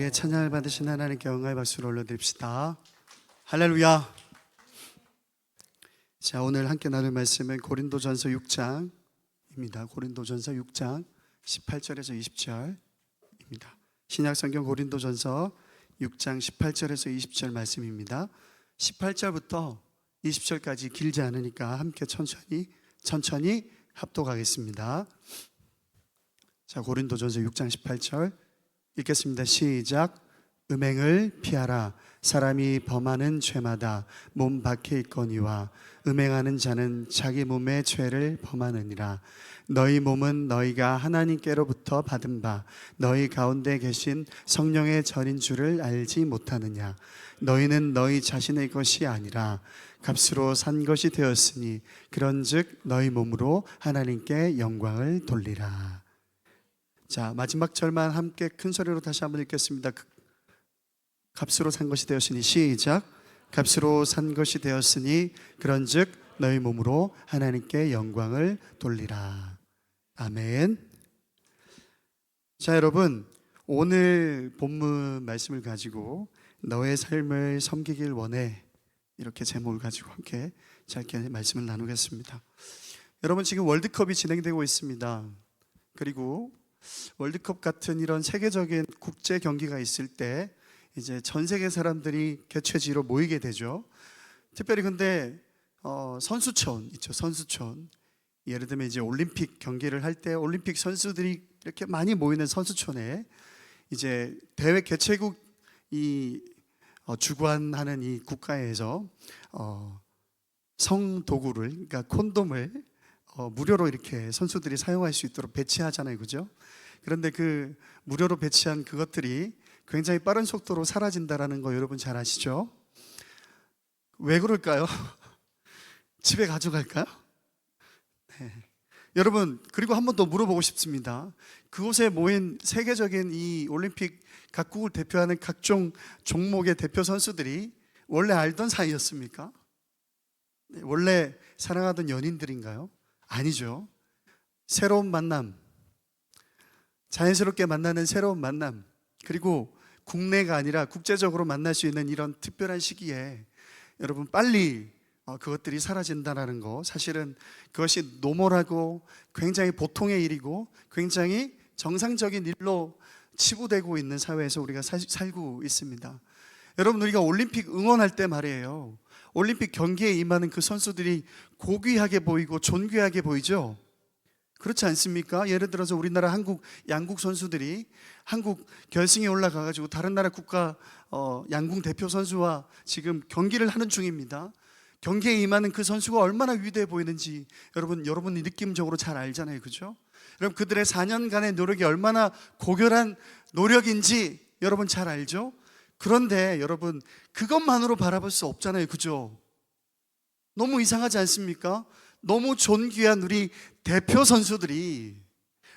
우리의 찬양을 받으신 하나님께 영광의 박수를 올려드립시다. 할렐루야. 자, 오늘 함께 나눌 말씀은 고린도전서 6장입니다. 고린도전서 6장 18절에서 20절입니다. 신약성경 고린도전서 6장 18절에서 20절 말씀입니다. 18절부터 20절까지 길지 않으니까 함께 천천히 합독하겠습니다. 자, 고린도전서 6장 18절 읽겠습니다. 시작. 음행을 피하라. 사람이 범하는 죄마다 몸 밖에 있거니와 음행하는 자는 자기 몸의 죄를 범하느니라. 너희 몸은 너희가 하나님께로부터 받은 바 너희 가운데 계신 성령의 전인 줄을 알지 못하느냐. 너희는 너희 자신의 것이 아니라 값으로 산 것이 되었으니 그런즉 너희 몸으로 하나님께 영광을 돌리라. 자, 마지막 절만 함께 큰 소리로 다시 한번 읽겠습니다. 값으로 산 것이 되었으니 시작. 값으로 산 것이 되었으니 그런즉 너희 몸으로 하나님께 영광을 돌리라. 아멘. 자, 여러분, 오늘 본문 말씀을 가지고 너의 삶을 섬기길 원해, 이렇게 제목을 가지고 함께 짧게 말씀을 나누겠습니다. 여러분, 지금 월드컵이 진행되고 있습니다. 그리고 월드컵 같은 이런 세계적인 국제 경기가 있을 때 이제 전 세계 사람들이 개최지로 모이게 되죠. 특별히 근데 선수촌 있죠. 선수촌. 예를 들면 이제 올림픽 경기를 할 때 올림픽 선수들이 이렇게 많이 모이는 선수촌에 이제 대회 개최국 주관하는 이 국가에서 성도구를, 그러니까 콘돔을 무료로 이렇게 선수들이 사용할 수 있도록 배치하잖아요, 그죠? 그런데 그 무료로 배치한 그것들이 굉장히 빠른 속도로 사라진다는 거 여러분 잘 아시죠? 왜 그럴까요? 집에 가져갈까요? 네. 여러분, 그리고 한 번 더 물어보고 싶습니다. 그곳에 모인 세계적인 이 올림픽 각국을 대표하는 각종 종목의 대표 선수들이 원래 알던 사이였습니까? 네, 원래 사랑하던 연인들인가요? 아니죠. 새로운 만남, 자연스럽게 만나는 새로운 만남, 그리고 국내가 아니라 국제적으로 만날 수 있는 이런 특별한 시기에 여러분 빨리 그것들이 사라진다는 거, 사실은 그것이 노멀하고 굉장히 보통의 일이고 굉장히 정상적인 일로 치부되고 있는 사회에서 우리가 살고 있습니다. 여러분, 우리가 올림픽 응원할 때 말이에요, 올림픽 경기에 임하는 그 선수들이 고귀하게 보이고 존귀하게 보이죠? 그렇지 않습니까? 예를 들어서 우리나라 한국 양궁 선수들이 한국 결승에 올라가가지고 다른 나라 국가 양궁 대표 선수와 지금 경기를 하는 중입니다. 경기에 임하는 그 선수가 얼마나 위대해 보이는지 여러분이 느낌적으로 잘 알잖아요, 그죠? 여러분, 그들의 4년간의 노력이 얼마나 고결한 노력인지 여러분 잘 알죠? 그런데 여러분, 그것만으로 바라볼 수 없잖아요, 그죠? 너무 이상하지 않습니까? 너무 존귀한 우리 대표 선수들이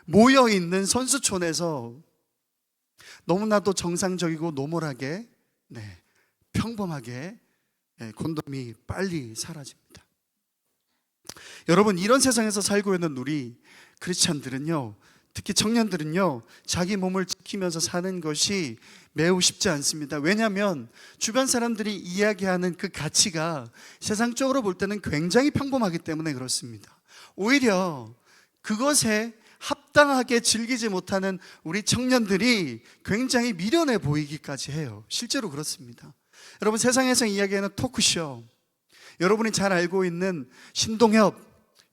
모여있는 선수촌에서 너무나도 정상적이고 노멀하게, 평범하게 콘돔이 빨리 사라집니다. 여러분, 이런 세상에서 살고 있는 우리 크리스찬들은요, 특히 청년들은요, 자기 몸을 지키면서 사는 것이 매우 쉽지 않습니다. 왜냐하면 주변 사람들이 이야기하는 그 가치가 세상적으로 볼 때는 굉장히 평범하기 때문에 그렇습니다. 오히려 그것에 합당하게 즐기지 못하는 우리 청년들이 굉장히 미련해 보이기까지 해요. 실제로 그렇습니다. 여러분, 세상에서 이야기하는 토크쇼, 여러분이 잘 알고 있는 신동엽,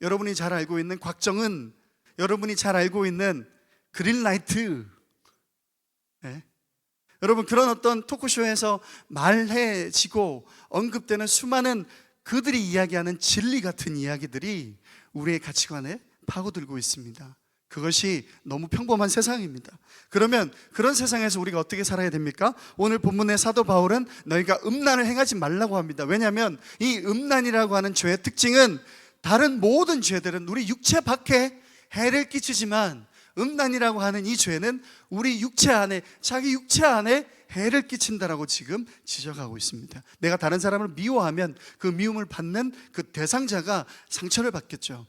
여러분이 잘 알고 있는 곽정은, 여러분이 잘 알고 있는 그린라이트, 여러분, 그런 어떤 토크쇼에서 말해지고 언급되는 수많은 그들이 이야기하는 진리 같은 이야기들이 우리의 가치관에 파고들고 있습니다. 그것이 너무 평범한 세상입니다. 그러면 그런 세상에서 우리가 어떻게 살아야 됩니까? 오늘 본문의 사도 바울은 너희가 음란을 행하지 말라고 합니다. 왜냐하면 이 음란이라고 하는 죄의 특징은 다른 모든 죄들은 우리 육체 밖에 해를 끼치지만 음란이라고 하는 이 죄는 우리 육체 안에, 자기 육체 안에 해를 끼친다라고 지금 지적하고 있습니다. 내가 다른 사람을 미워하면 그 미움을 받는 그 대상자가 상처를 받겠죠.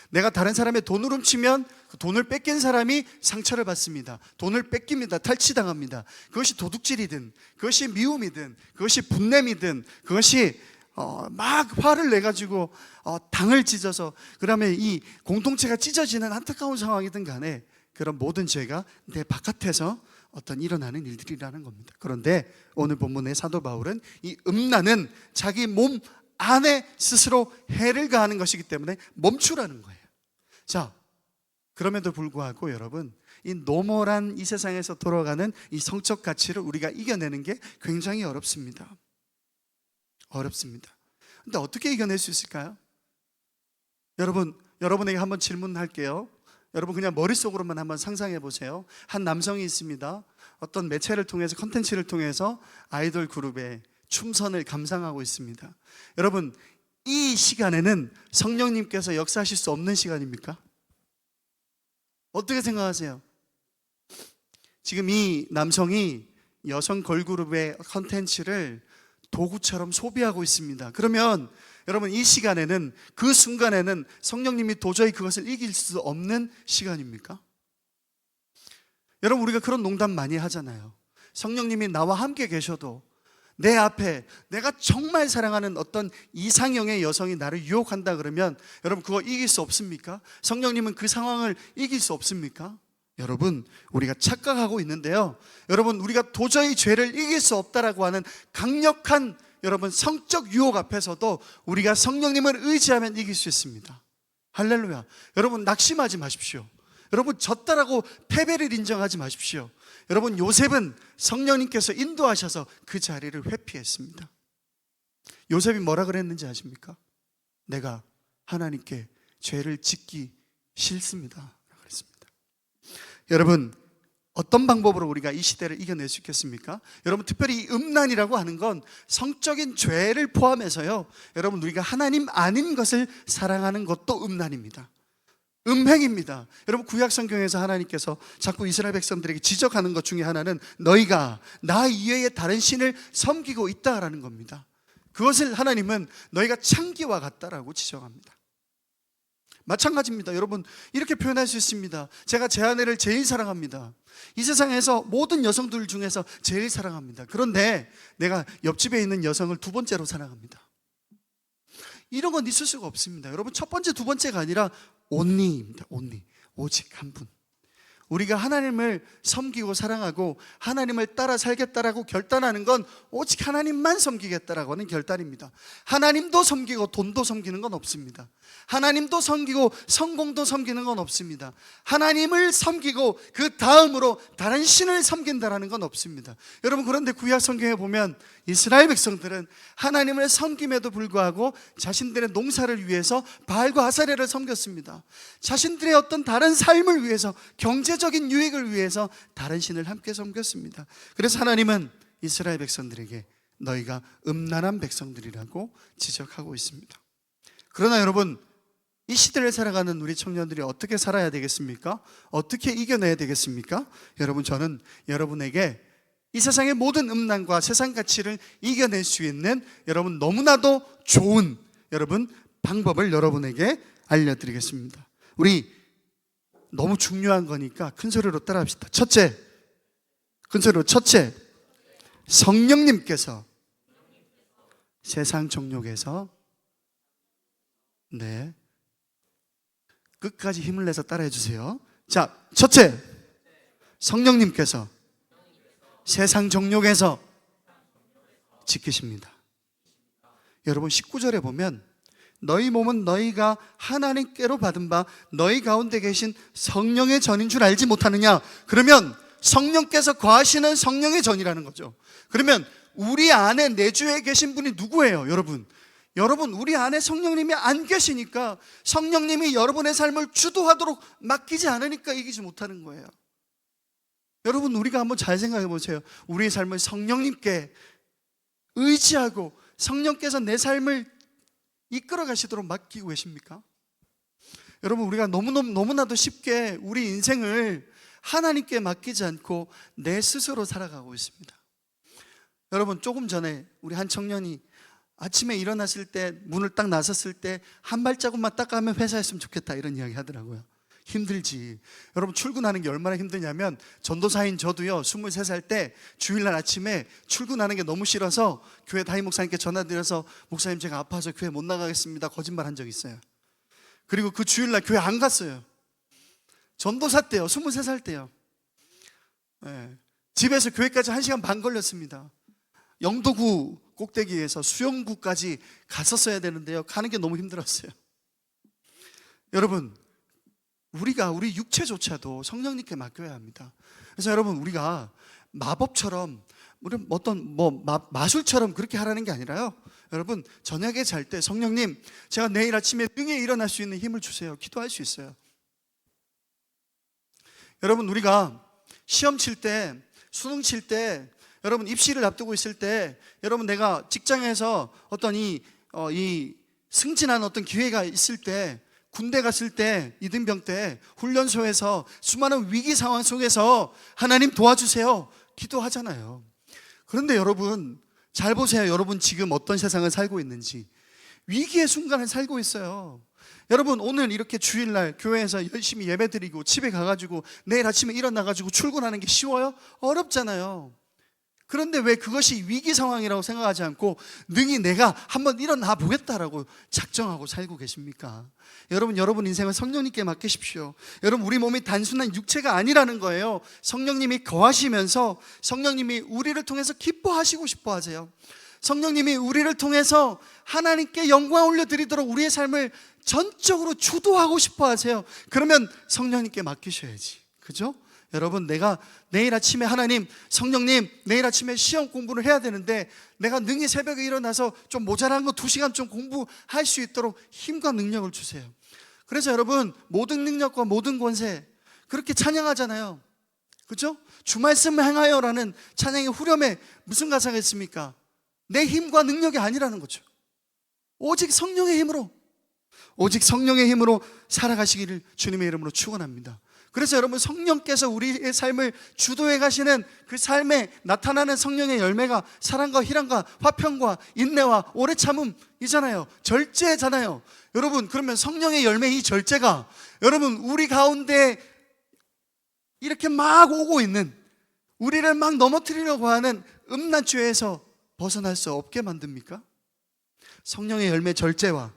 내가 다른 사람의 돈을 훔치면 그 돈을 뺏긴 사람이 상처를 받습니다. 돈을 뺏깁니다. 탈취당합니다. 그것이 도둑질이든, 그것이 미움이든, 그것이 분냄이든, 그것이 막 화를 내가지고 당을 찢어서 그다음에 이 공동체가 찢어지는 안타까운 상황이든 간에 그런 모든 죄가 내 바깥에서 어떤 일어나는 일들이라는 겁니다. 그런데 오늘 본문의 사도 바울은 이 음란은 자기 몸 안에 스스로 해를 가하는 것이기 때문에 멈추라는 거예요. 자, 그럼에도 불구하고 여러분, 이 노멀한 이 세상에서 돌아가는 이 성적 가치를 우리가 이겨내는 게 굉장히 어렵습니다. 어렵습니다. 근데 어떻게 이겨낼 수 있을까요? 여러분에게 한번 질문할게요. 여러분 그냥 머릿속으로만 한번 상상해 보세요. 한 남성이 있습니다. 어떤 매체를 통해서, 컨텐츠를 통해서 아이돌 그룹의 춤선을 감상하고 있습니다. 여러분, 이 시간에는 성령님께서 역사하실 수 없는 시간입니까? 어떻게 생각하세요? 지금 이 남성이 여성 걸그룹의 컨텐츠를 도구처럼 소비하고 있습니다. 그러면 여러분, 이 시간에는, 그 순간에는 성령님이 도저히 그것을 이길 수 없는 시간입니까? 여러분, 우리가 그런 농담 많이 하잖아요. 성령님이 나와 함께 계셔도 내 앞에 내가 정말 사랑하는 어떤 이상형의 여성이 나를 유혹한다 그러면 여러분, 그거 이길 수 없습니까? 성령님은 그 상황을 이길 수 없습니까? 여러분, 우리가 착각하고 있는데요, 여러분, 우리가 도저히 죄를 이길 수 없다라고 하는 강력한 여러분 성적 유혹 앞에서도 우리가 성령님을 의지하면 이길 수 있습니다. 할렐루야. 여러분, 낙심하지 마십시오. 여러분, 졌다라고 패배를 인정하지 마십시오. 여러분, 요셉은 성령님께서 인도하셔서 그 자리를 회피했습니다. 요셉이 뭐라 그랬는지 아십니까? 내가 하나님께 죄를 짓기 싫습니다 그랬습니다. 여러분, 어떤 방법으로 우리가 이 시대를 이겨낼 수 있겠습니까? 여러분, 특별히 이 음란이라고 하는 건 성적인 죄를 포함해서요, 여러분, 우리가 하나님 아닌 것을 사랑하는 것도 음란입니다. 음행입니다. 여러분, 구약 성경에서 하나님께서 자꾸 이스라엘 백성들에게 지적하는 것 중에 하나는 너희가 나 이외에 다른 신을 섬기고 있다라는 겁니다. 그것을 하나님은 너희가 창기와 같다라고 지적합니다. 마찬가지입니다. 여러분, 이렇게 표현할 수 있습니다. 제가 제 아내를 제일 사랑합니다. 이 세상에서 모든 여성들 중에서 제일 사랑합니다. 그런데 내가 옆집에 있는 여성을 두 번째로 사랑합니다. 이런 건 있을 수가 없습니다. 여러분, 첫 번째, 두 번째가 아니라 only입니다. only. 오직 한 분. 우리가 하나님을 섬기고 사랑하고 하나님을 따라 살겠다라고 결단하는 건 오직 하나님만 섬기겠다라고 하는 결단입니다. 하나님도 섬기고 돈도 섬기는 건 없습니다. 하나님도 섬기고 성공도 섬기는 건 없습니다. 하나님을 섬기고 그 다음으로 다른 신을 섬긴다라는 건 없습니다. 여러분, 그런데 구약 성경에 보면 이스라엘 백성들은 하나님을 섬김에도 불구하고 자신들의 농사를 위해서 바알과 아사레를 섬겼습니다. 자신들의 어떤 다른 삶을 위해서, 경제적인 유익을 위해서 다른 신을 함께 섬겼습니다. 그래서 하나님은 이스라엘 백성들에게 너희가 음란한 백성들이라고 지적하고 있습니다. 그러나 여러분, 이 시대를 살아가는 우리 청년들이 어떻게 살아야 되겠습니까? 어떻게 이겨내야 되겠습니까? 여러분, 저는 여러분에게 이 세상의 모든 음란과 세상 가치를 이겨낼 수 있는 여러분 너무나도 좋은 여러분 방법을 여러분에게 알려드리겠습니다. 우리 너무 중요한 거니까 큰 소리로 따라합시다. 첫째, 큰 소리로 첫째, 성령님께서 세상 정욕에서 끝까지 힘을 내서 따라해 주세요. 자, 첫째, 성령님께서 세상 정욕에서 지키십니다. 여러분, 19절에 보면 너희 몸은 너희가 하나님께로 받은 바 너희 가운데 계신 성령의 전인 줄 알지 못하느냐? 그러면 성령께서 거하시는 성령의 전이라는 거죠. 그러면 우리 안에 내주에 계신 분이 누구예요? 여러분, 우리 안에 성령님이 안 계시니까, 성령님이 여러분의 삶을 주도하도록 맡기지 않으니까 이기지 못하는 거예요. 여러분, 우리가 한번 잘 생각해 보세요. 우리의 삶을 성령님께 의지하고 성령께서 내 삶을 이끌어 가시도록 맡기고 계십니까? 여러분, 우리가 너무나도 쉽게 우리 인생을 하나님께 맡기지 않고 내 스스로 살아가고 있습니다. 여러분, 조금 전에 우리 한 청년이 아침에 일어났을 때 문을 딱 나섰을 때 한 발자국만 딱 가면 회사였으면 좋겠다 이런 이야기 하더라고요. 힘들지. 여러분 출근하는 게 얼마나 힘드냐면 전도사인 저도요 23살 때 주일날 아침에 출근하는 게 너무 싫어서 교회 담임 목사님께 전화드려서 목사님 제가 아파서 교회 못 나가겠습니다 거짓말 한 적 있어요. 그리고 그 주일날 교회 안 갔어요. 전도사 때요 23살 때요. 네. 집에서 교회까지 1시간 반 걸렸습니다. 영도구 꼭대기에서 수영구까지 갔었어야 되는데요 가는 게 너무 힘들었어요. 여러분 우리 육체조차도 성령님께 맡겨야 합니다. 그래서 여러분 우리가 마법처럼 우리 어떤 마술처럼 그렇게 하라는 게 아니라요. 여러분 저녁에 잘 때 성령님 제가 내일 아침에 능히 일어날 수 있는 힘을 주세요. 기도할 수 있어요. 여러분 우리가 시험 칠 때 수능 칠 때 여러분 입시를 앞두고 있을 때 여러분 내가 직장에서 어떤 이 승진하는 어떤 기회가 있을 때 군대 갔을 때 이등병 때 훈련소에서 수많은 위기 상황 속에서 하나님 도와주세요 기도하잖아요. 그런데 여러분 잘 보세요. 여러분 지금 어떤 세상을 살고 있는지 위기의 순간을 살고 있어요. 여러분 오늘 이렇게 주일날 교회에서 열심히 예배드리고 집에 가가지고 내일 아침에 일어나가지고 출근하는 게 쉬워요? 어렵잖아요. 그런데 왜 그것이 위기 상황이라고 생각하지 않고 능히 내가 한번 일어나 보겠다라고 작정하고 살고 계십니까? 여러분 인생을 성령님께 맡기십시오. 여러분 우리 몸이 단순한 육체가 아니라는 거예요. 성령님이 거하시면서 성령님이 우리를 통해서 기뻐하시고 싶어 하세요. 성령님이 우리를 통해서 하나님께 영광 올려드리도록 우리의 삶을 전적으로 주도하고 싶어 하세요. 그러면 성령님께 맡기셔야지. 그죠? 여러분 내가 내일 아침에 하나님 성령님 내일 아침에 시험 공부를 해야 되는데 내가 능히 새벽에 일어나서 좀 모자란 거 2시간 좀 공부할 수 있도록 힘과 능력을 주세요. 그래서 여러분 모든 능력과 모든 권세 그렇게 찬양하잖아요. 그죠? 주 말씀 행하여라는 찬양의 후렴에 무슨 가사가 있습니까? 내 힘과 능력이 아니라는 거죠. 오직 성령의 힘으로 살아가시기를 주님의 이름으로 축원합니다. 그래서 여러분 성령께서 우리의 삶을 주도해 가시는 그 삶에 나타나는 성령의 열매가 사랑과 희락과 화평과 인내와 오래 참음이잖아요. 절제잖아요. 여러분 그러면 성령의 열매 이 절제가 여러분 우리 가운데 이렇게 막 오고 있는 우리를 막 넘어뜨리려고 하는 음란 죄에서 벗어날 수 없게 만듭니까? 성령의 열매 절제와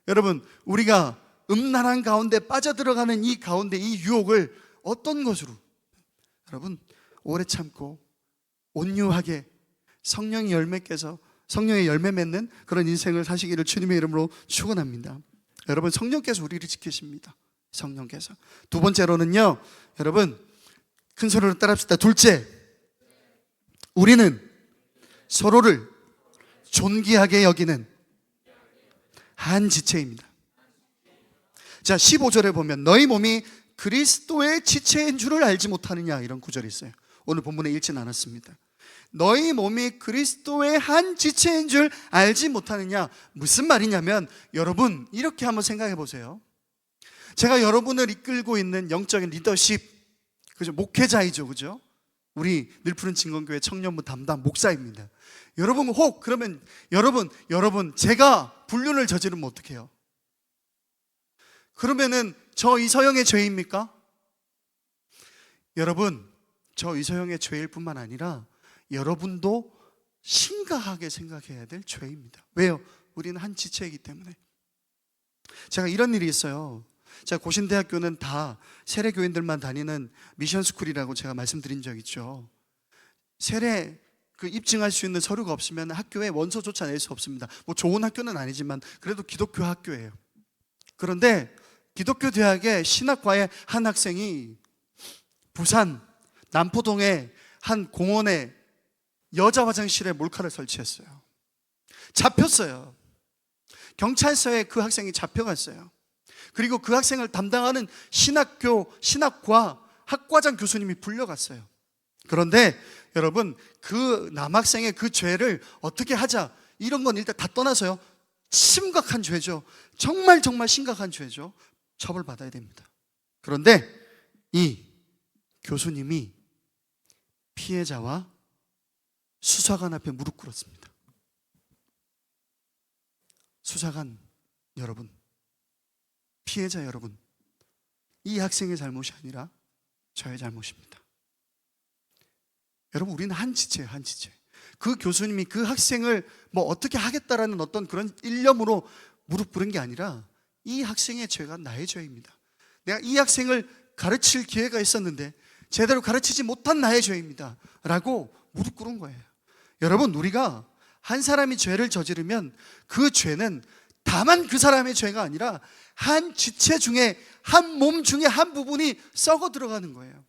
여러분 우리가 음란한 가운데 빠져들어가는 이 가운데 이 유혹을 어떤 것으로 여러분 오래 참고 온유하게 성령의 열매 맺는 그런 인생을 사시기를 주님의 이름으로 축원합니다. 여러분 성령께서 우리를 지키십니다. 성령께서. 두 번째로는요 여러분 큰 소리로 따라합시다. 둘째 우리는 서로를 존귀하게 여기는 한 지체입니다. 자 15절에 보면 너희 몸이 그리스도의 지체인 줄을 알지 못하느냐 이런 구절이 있어요. 오늘 본문에 읽지는 않았습니다. 너희 몸이 그리스도의 한 지체인 줄 알지 못하느냐 무슨 말이냐면 여러분 이렇게 한번 생각해 보세요. 제가 여러분을 이끌고 있는 영적인 리더십 그죠? 목회자이죠. 그죠? 우리 늘푸른 진건교회 청년부 담당 목사입니다. 여러분 그러면 여러분 제가 불륜을 저지르면 어떡해요? 그러면은 저 이서영의 죄입니까? 여러분 저 이서영의 죄일 뿐만 아니라 여러분도 심각하게 생각해야 될 죄입니다. 왜요? 우리는 한 지체이기 때문에. 제가 이런 일이 있어요. 제가 고신대학교는 다 세례교인들만 다니는 미션스쿨이라고 제가 말씀드린 적 있죠. 세례 입증할 수 있는 서류가 없으면 학교에 원서조차 낼 수 없습니다. 뭐 좋은 학교는 아니지만 그래도 기독교 학교예요. 그런데 기독교 대학의 신학과의 한 학생이 부산 남포동의 한 공원에 여자 화장실에 몰카를 설치했어요. 잡혔어요. 경찰서에 그 학생이 잡혀갔어요. 그리고 그 학생을 담당하는 신학과 학과장 교수님이 불려갔어요. 그런데 여러분 그 남학생의 그 죄를 어떻게 하자 이런 건 일단 다 떠나서요 심각한 죄죠. 정말 심각한 죄죠. 처벌받아야 됩니다. 그런데 이 교수님이 피해자와 수사관 앞에 무릎 꿇었습니다. 수사관 여러분, 피해자 여러분, 이 학생의 잘못이 아니라 저의 잘못입니다. 여러분, 우리는 한 지체예요, 한 지체. 그 교수님이 그 학생을 뭐 어떻게 하겠다라는 어떤 그런 일념으로 무릎 꿇은 게 아니라 이 학생의 죄가 나의 죄입니다. 내가 이 학생을 가르칠 기회가 있었는데 제대로 가르치지 못한 나의 죄입니다 라고 무릎 꿇은 거예요. 여러분, 우리가 한 사람이 죄를 저지르면 그 죄는 다만 그 사람의 죄가 아니라 한 지체 중에, 한 몸 중에 한 부분이 썩어 들어가는 거예요.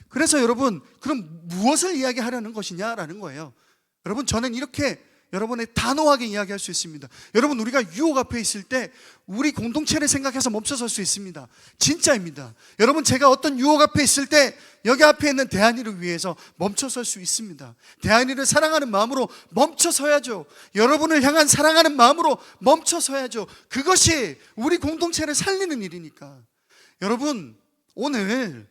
그래서 여러분, 그럼 무엇을 이야기하려는 것이냐라는 거예요. 여러분, 저는 이렇게 여러분의 단호하게 이야기할 수 있습니다. 여러분, 우리가 유혹 앞에 있을 때 우리 공동체를 생각해서 멈춰설 수 있습니다. 진짜입니다. 여러분, 제가 어떤 유혹 앞에 있을 때 여기 앞에 있는 대한이를 위해서 멈춰설 수 있습니다. 대한이를 사랑하는 마음으로 멈춰서야죠. 여러분을 향한 사랑하는 마음으로 멈춰서야죠. 그것이 우리 공동체를 살리는 일이니까. 여러분, 오늘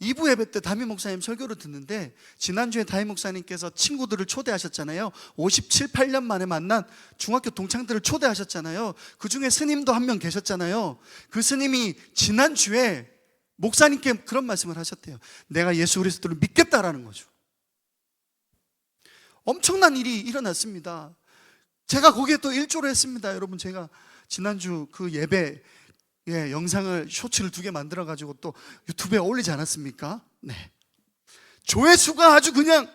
2부 예배 때 담임 목사님 설교를 듣는데 지난주에 담임 목사님께서 친구들을 초대하셨잖아요. 57, 8년 만에 만난 중학교 동창들을 초대하셨잖아요. 그 중에 스님도 한 명 계셨잖아요. 그 스님이 지난주에 목사님께 그런 말씀을 하셨대요. 내가 예수 그리스도를 믿겠다라는 거죠. 엄청난 일이 일어났습니다. 제가 거기에 또 일조를 했습니다. 여러분, 제가 지난주 그 예배 영상을, 쇼츠를 2개 만들어가지고 또 유튜브에 올리지 않았습니까? 네. 조회수가 아주 그냥,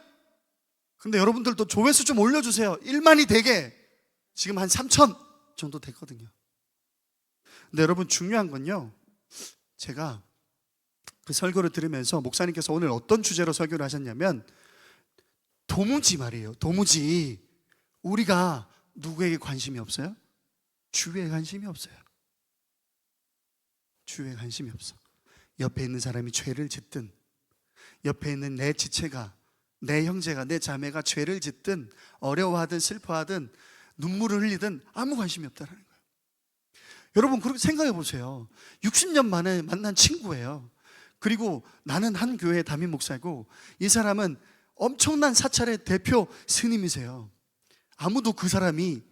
근데 여러분들도 조회수 좀 올려주세요. 1만이 되게. 지금 한 3천 정도 됐거든요. 근데 여러분, 중요한 건요, 제가 그 설교를 들으면서 목사님께서 오늘 어떤 주제로 설교를 하셨냐면, 도무지 말이에요. 도무지 우리가 누구에게 관심이 없어요? 주위에 관심이 없어요. 주위에 관심이 없어. 옆에 있는 사람이 죄를 짓든, 옆에 있는 내 지체가, 내 형제가, 내 자매가 죄를 짓든, 어려워하든 슬퍼하든 눈물을 흘리든 아무 관심이 없다는 거예요. 여러분, 그렇게 생각해 보세요. 60년 만에 만난 친구예요. 그리고 나는 한 교회의 담임 목사고 이 사람은 엄청난 사찰의 대표 스님이세요. 아무도 그 사람이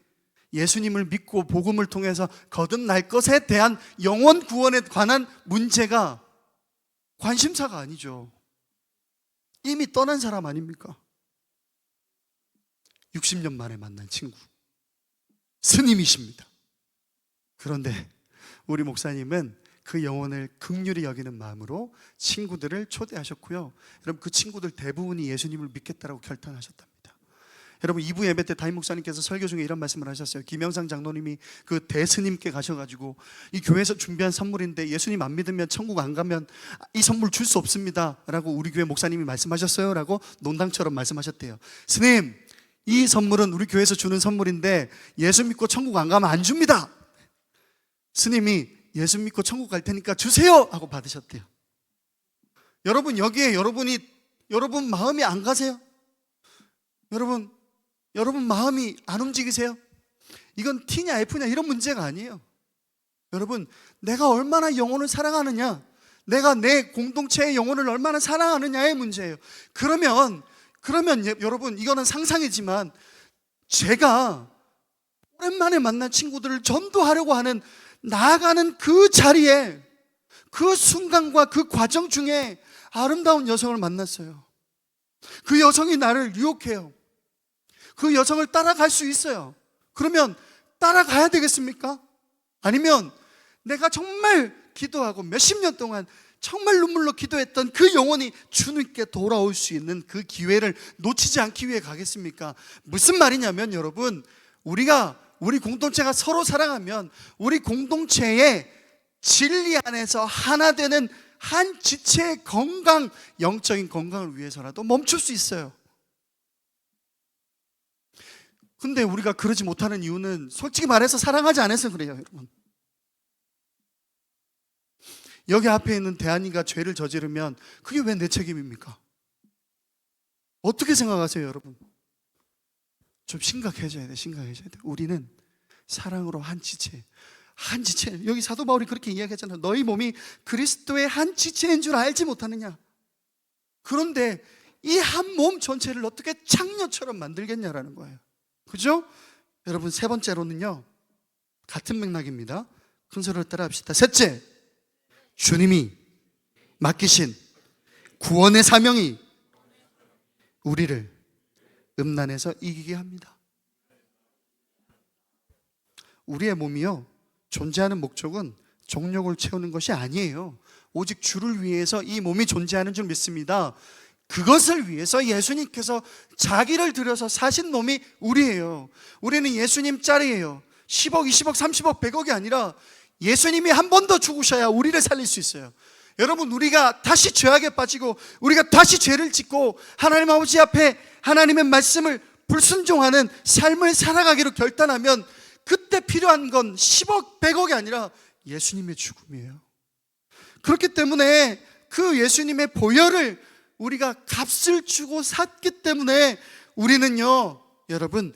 예수님을 믿고 복음을 통해서 거듭날 것에 대한 영혼 구원에 관한 문제가 관심사가 아니죠. 이미 떠난 사람 아닙니까? 60년 만에 만난 친구, 스님이십니다. 그런데 우리 목사님은 그 영혼을 긍휼히 여기는 마음으로 친구들을 초대하셨고요. 여러분, 그 친구들 대부분이 예수님을 믿겠다라고 결단하셨답니다. 여러분, 2부 예배 때 담임 목사님께서 설교 중에 이런 말씀을 하셨어요. 김영상 장로님이 그 대스님께 가셔가지고 이 교회에서 준비한 선물인데 예수님 안 믿으면 천국 안 가면 이 선물 줄 수 없습니다 라고 우리 교회 목사님이 말씀하셨어요 라고 농담처럼 말씀하셨대요. 스님, 이 선물은 우리 교회에서 주는 선물인데 예수 믿고 천국 안 가면 안 줍니다. 스님이 예수 믿고 천국 갈 테니까 주세요 하고 받으셨대요. 여러분, 여기에 여러분 마음이 안 가세요? 여러분 마음이 안 움직이세요? 이건 T냐 F냐 이런 문제가 아니에요. 여러분, 내가 얼마나 영혼을 사랑하느냐, 내가 내 공동체의 영혼을 얼마나 사랑하느냐의 문제예요. 그러면 여러분, 이거는 상상이지만 제가 오랜만에 만난 친구들을 전도하려고 하는, 나아가는 그 자리에, 그 순간과 그 과정 중에 아름다운 여성을 만났어요. 그 여성이 나를 유혹해요. 그 여성을 따라갈 수 있어요. 그러면 따라가야 되겠습니까? 아니면 내가 정말 기도하고 몇십 년 동안 정말 눈물로 기도했던 그 영혼이 주님께 돌아올 수 있는 그 기회를 놓치지 않기 위해 가겠습니까? 무슨 말이냐면, 여러분, 우리 공동체가 서로 사랑하면 우리 공동체의 진리 안에서 하나 되는 한 지체의 건강, 영적인 건강을 위해서라도 멈출 수 있어요. 근데 우리가 그러지 못하는 이유는 솔직히 말해서 사랑하지 않아서 그래요. 여러분, 여기 앞에 있는 대한이가 죄를 저지르면 그게 왜 내 책임입니까? 어떻게 생각하세요, 여러분? 좀 심각해져야 돼. 우리는 사랑으로 한 지체, 여기 사도 바울이 그렇게 이야기하잖아요. 너희 몸이 그리스도의 한 지체인 줄 알지 못하느냐. 그런데 이 한 몸 전체를 어떻게 창녀처럼 만들겠냐라는 거예요. 그죠? 여러분, 세 번째로는요, 같은 맥락입니다. 큰 소리로 따라합시다. 셋째, 주님이 맡기신 구원의 사명이 우리를 음란에서 이기게 합니다. 우리의 몸이요, 존재하는 목적은 정욕을 채우는 것이 아니에요. 오직 주를 위해서 이 몸이 존재하는 줄 믿습니다. 그것을 위해서 예수님께서 자기를 들여서 사신 몸이 우리예요. 우리는 예수님 짤이에요. 10억, 20억, 30억, 100억이 아니라 예수님이 한 번 더 죽으셔야 우리를 살릴 수 있어요. 여러분, 우리가 다시 죄악에 빠지고 우리가 다시 죄를 짓고 하나님 아버지 앞에 하나님의 말씀을 불순종하는 삶을 살아가기로 결단하면 그때 필요한 건 10억, 100억이 아니라 예수님의 죽음이에요. 그렇기 때문에 그 예수님의 보혈을 우리가 값을 주고 샀기 때문에 우리는요, 여러분,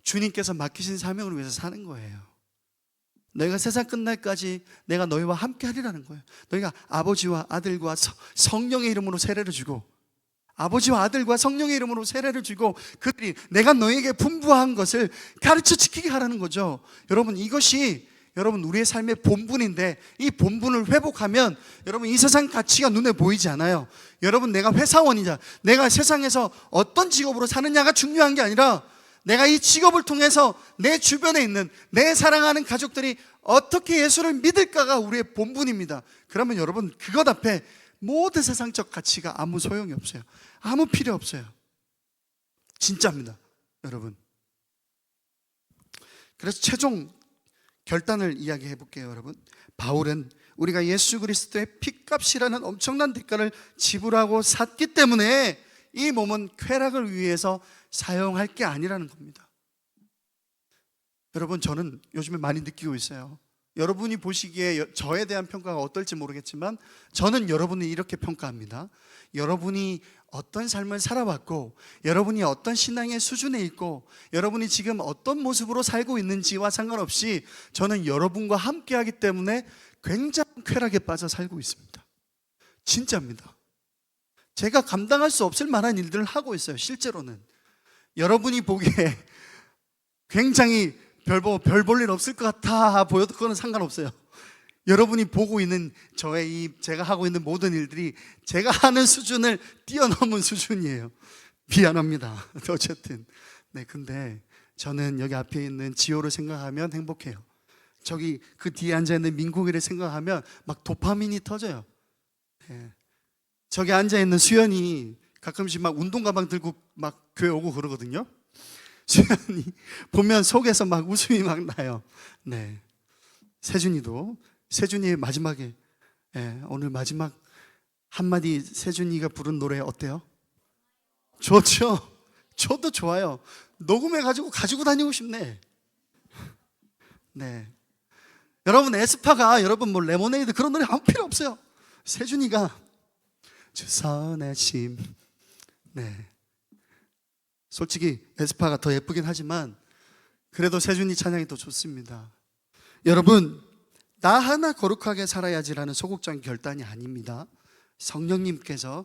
주님께서 맡기신 사명을 위해서 사는 거예요. 너희가 세상 끝날까지 내가 너희와 함께 하리라는 거예요. 너희가 아버지와 아들과 성령의 이름으로 세례를 주고, 아버지와 아들과 성령의 이름으로 세례를 주고 그들이 내가 너희에게 분부한 것을 가르쳐 지키게 하라는 거죠. 여러분, 이것이 여러분 우리의 삶의 본분인데, 이 본분을 회복하면 여러분 이 세상 가치가 눈에 보이지 않아요. 여러분, 내가 회사원이자 내가 세상에서 어떤 직업으로 사느냐가 중요한 게 아니라 내가 이 직업을 통해서 내 주변에 있는 내 사랑하는 가족들이 어떻게 예수를 믿을까가 우리의 본분입니다. 그러면 여러분, 그것 앞에 모든 세상적 가치가 아무 소용이 없어요. 아무 필요 없어요. 진짜입니다, 여러분. 그래서 최종 결단을 이야기해 볼게요, 여러분. 바울은 우리가 예수 그리스도의 핏값이라는 엄청난 대가를 지불하고 샀기 때문에 이 몸은 쾌락을 위해서 사용할 게 아니라는 겁니다. 여러분, 저는 요즘에 많이 느끼고 있어요. 여러분이 보시기에 저에 대한 평가가 어떨지 모르겠지만 저는 여러분을 이렇게 평가합니다. 여러분이 어떤 삶을 살아왔고, 여러분이 어떤 신앙의 수준에 있고, 여러분이 지금 어떤 모습으로 살고 있는지와 상관없이 저는 여러분과 함께하기 때문에 굉장히 쾌락에 빠져 살고 있습니다. 진짜입니다. 제가 감당할 수 없을 만한 일들을 하고 있어요. 실제로는 여러분이 보기에 굉장히 별 볼 일 없을 것 같아 보여도 그거는 상관없어요. 여러분이 보고 있는 제가 하고 있는 모든 일들이 제가 하는 수준을 뛰어넘은 수준이에요. 미안합니다. 어쨌든 근데 저는 여기 앞에 있는 지호를 생각하면 행복해요. 저기 그 뒤에 앉아있는 민국이를 생각하면 막 도파민이 터져요. 저기 앉아있는 수연이 가끔씩 막 운동 가방 들고 막 교회 오고 그러거든요. 수연이 보면 속에서 막 웃음이 막 나요. 세준이의 마지막에 오늘 마지막 한마디 세준이가 부른 노래 어때요? 좋죠? 저도 좋아요. 녹음해가지고 가지고 다니고 싶네. 여러분, 에스파가 여러분 뭐 레모네이드 그런 노래 아무 필요 없어요. 세준이가 주 선하심. 솔직히 에스파가 더 예쁘긴 하지만 그래도 세준이 찬양이 더 좋습니다. 여러분, 나 하나 거룩하게 살아야지라는 소극적인 결단이 아닙니다. 성령님께서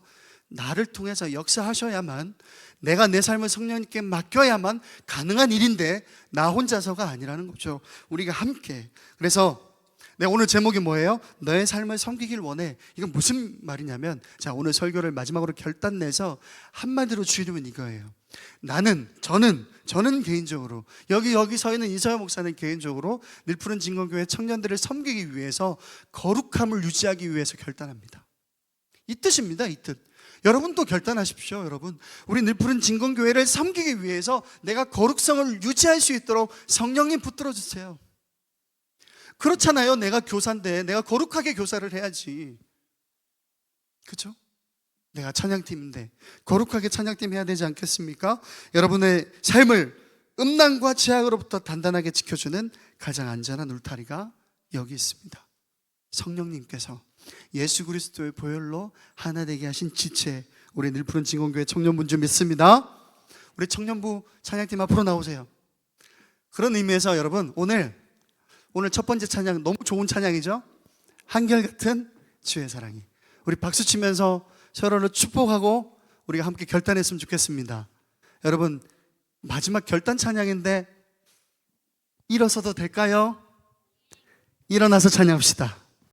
나를 통해서 역사하셔야만, 내가 내 삶을 성령님께 맡겨야만 가능한 일인데 나 혼자서가 아니라는 거죠. 우리가 함께. 그래서 오늘 제목이 뭐예요? 너의 삶을 섬기길 원해. 이건 무슨 말이냐면, 자, 오늘 설교를 마지막으로 결단내서 한마디로 줄이면 이거예요. 저는 개인적으로 여기 서 있는 이서영 목사는 개인적으로 늘푸른 진건교회 청년들을 섬기기 위해서 거룩함을 유지하기 위해서 결단합니다. 이 뜻입니다. 이 뜻. 여러분도 결단하십시오. 여러분, 우리 늘푸른 진건교회를 섬기기 위해서 내가 거룩성을 유지할 수 있도록 성령님 붙들어 주세요. 그렇잖아요. 내가 교사인데 내가 거룩하게 교사를 해야지. 그렇죠? 내가 찬양팀인데 거룩하게 찬양팀 해야 되지 않겠습니까? 여러분의 삶을 음란과 죄악으로부터 단단하게 지켜주는 가장 안전한 울타리가 여기 있습니다. 성령님께서 예수 그리스도의 보혈로 하나 되게 하신 지체, 우리 늘푸른 진건교회 청년분 줄 믿습니다. 우리 청년부 찬양팀 앞으로 나오세요. 그런 의미에서 여러분, 오늘 첫 번째 찬양 너무 좋은 찬양이죠? 한결같은 주의 사랑이. 우리 박수 치면서 서로를 축복하고 우리가 함께 결단했으면 좋겠습니다. 여러분, 마지막 결단 찬양인데 일어서도 될까요? 일어나서 찬양합시다.